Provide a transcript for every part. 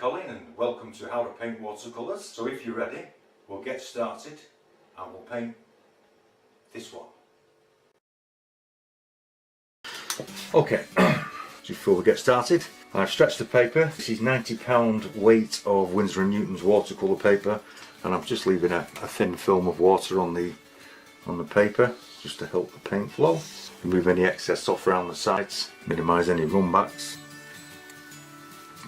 Colin and welcome to How to Paint Watercolours. So if you're ready, we'll get started and we'll paint this one. Okay, so before we get started, I've stretched the paper. This is £90 weight of Winsor & Newton's watercolour paper, and I'm just leaving a thin film of water on the paper just to help the paint flow. Remove any excess off around the sides, minimise any runbacks.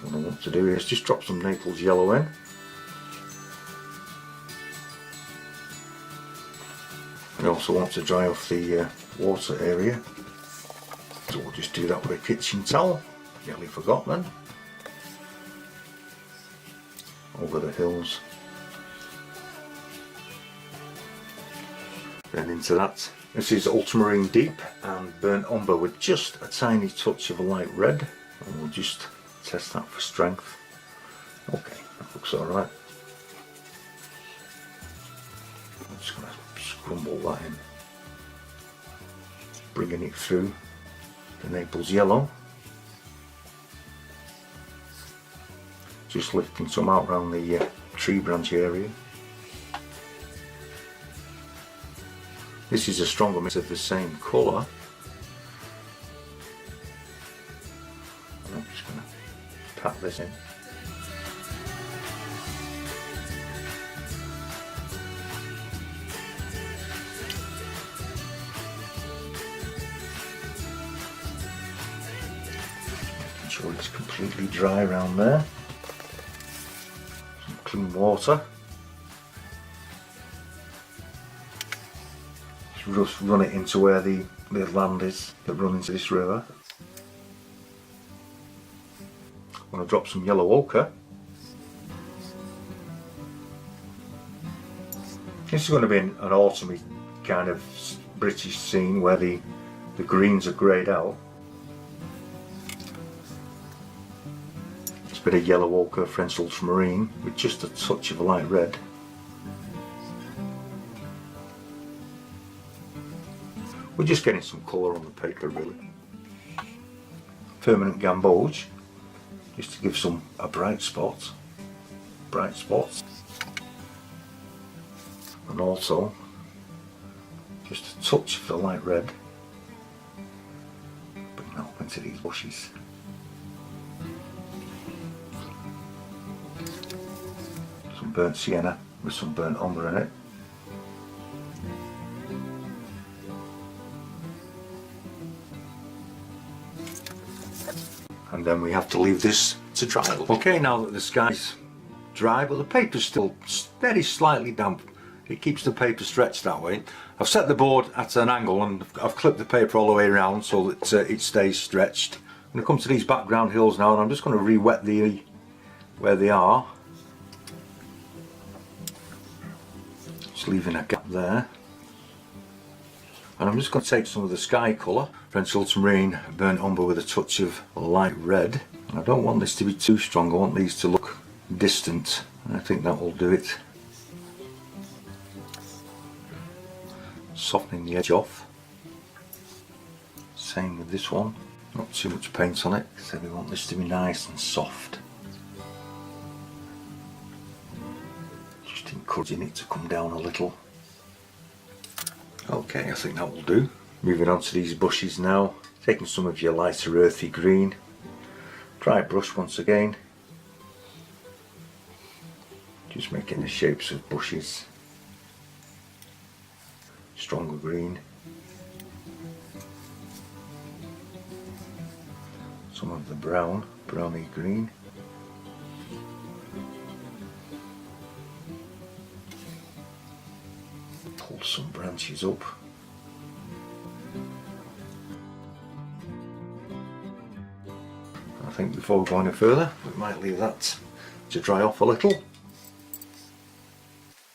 What I want to do is just drop some Naples yellow in. I also want to dry off the water area, so we'll just do that with a kitchen towel. Nearly forgot then. Over the hills. Then into that. This is ultramarine deep and burnt umber with just a tiny touch of a light red, and we'll just test that for strength. Okay, that looks alright. I'm just going to scrumble that in, bringing it through the Naples yellow, just lifting some out around the tree branch area. This is a stronger mix of the same colour. I'm just going to pat this in. Making sure it's completely dry around there. Some clean water. Just run it into where the land is that runs into this river. I'm going to drop some yellow ochre. This is going to be an autumny kind of British scene where the greens are greyed out. Just a bit of yellow ochre, French ultramarine with just a touch of a light red. We're just getting some colour on the paper really. Permanent gamboge, just to give a bright spots, and also just a touch of the light red. Bring that up into these bushes. Some burnt sienna with some burnt umber in it. And then we have to leave this to dry. Okay, now that the sky's dry, but the paper's still very slightly damp. It keeps the paper stretched that way. I've set the board at an angle and I've clipped the paper all the way around so that it stays stretched. I'm going to come to these background hills now and I'm just going to re-wet where they are. Just leaving a gap there. And I'm just going to take some of the sky colour, French ultramarine, burnt umber with a touch of light red. And I don't want this to be too strong, I want these to look distant. And I think that will do it. Softening the edge off. Same with this one. Not too much paint on it, so we want this to be nice and soft. Just encouraging it to come down a little. Okay, I think that will do. Moving on to these bushes now, taking some of your lighter earthy green. Dry brush once again. Just making the shapes of bushes. Stronger green. Some of the browny green. Pull some branches up. I think before we go any further, we might leave that to dry off a little.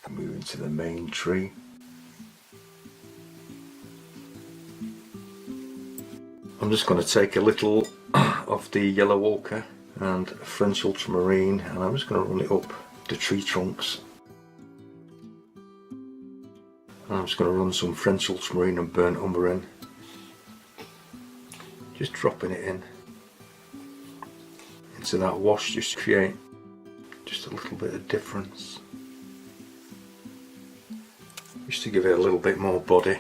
Moving to the main tree. I'm just going to take a little of the yellow ochre and French ultramarine and I'm just going to run it up the tree trunks. And I'm just going to run some French ultramarine and burnt umber in. Just dropping it into that wash just to create a little bit of difference, just to give it a little bit more body.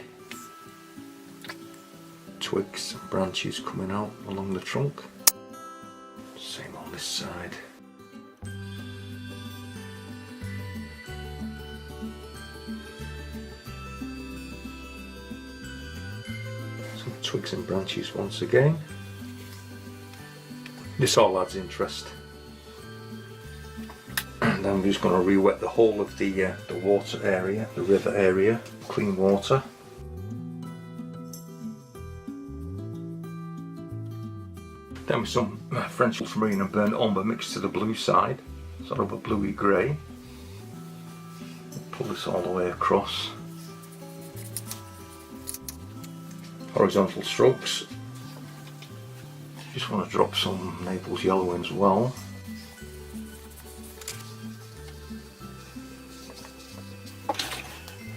Twigs and branches coming out along the trunk. Same on this side. Some twigs and branches once again. This all adds interest. And then I'm just going to re-wet the whole of the water area, the river area, clean water. Then with some French ultramarine and burnt umber mixed to the blue side, sort of a bluey grey. Pull this all the way across. Horizontal strokes. Just want to drop some Naples yellow in as well.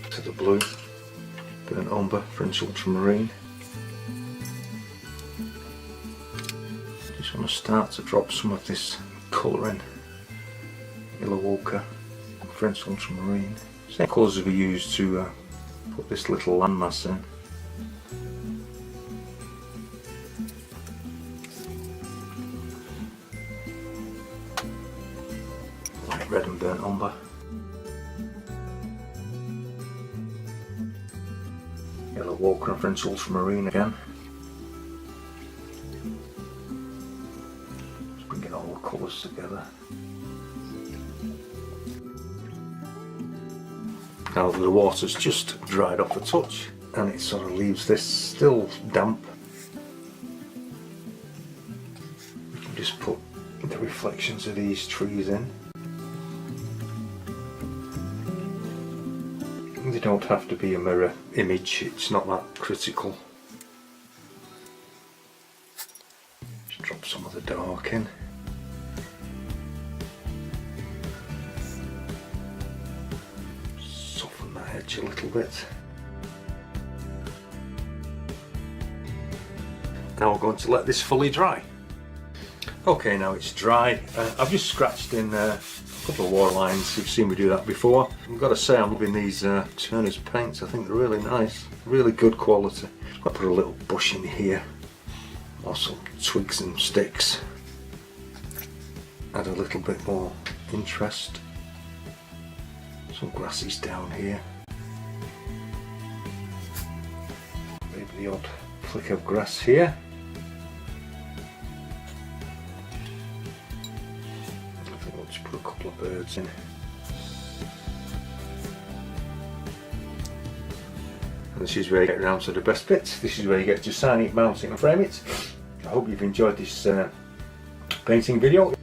To the blue, burnt umber, French ultramarine. Just want to start to drop some of this colour in. Yellow ochre, French ultramarine. Same colours as we used to put this little landmass in. Light red and burnt umber. Yellow ochre and French ultramarine again. Just bringing all the colours together. Now the water's just dried off a touch and it sort of leaves this still damp. We can just put the reflections of these trees in. They don't have to be a mirror image, it's not that critical. Just drop some of the dark in. Soften that edge a little bit. Now we're going to let this fully dry. Okay, now it's dried. I've just scratched in a couple of water lines. You've seen me do that before. I've got to say I'm loving these Turner's paints. I think they're really nice, really good quality. I put a little bush in here, also twigs and sticks. Add a little bit more interest. Some grasses down here. Maybe the odd flick of grass here. Just put a couple of birds in. And this is where you get around to the best bit. This is where you get to sign it, mount it and frame it. I hope you've enjoyed this painting video.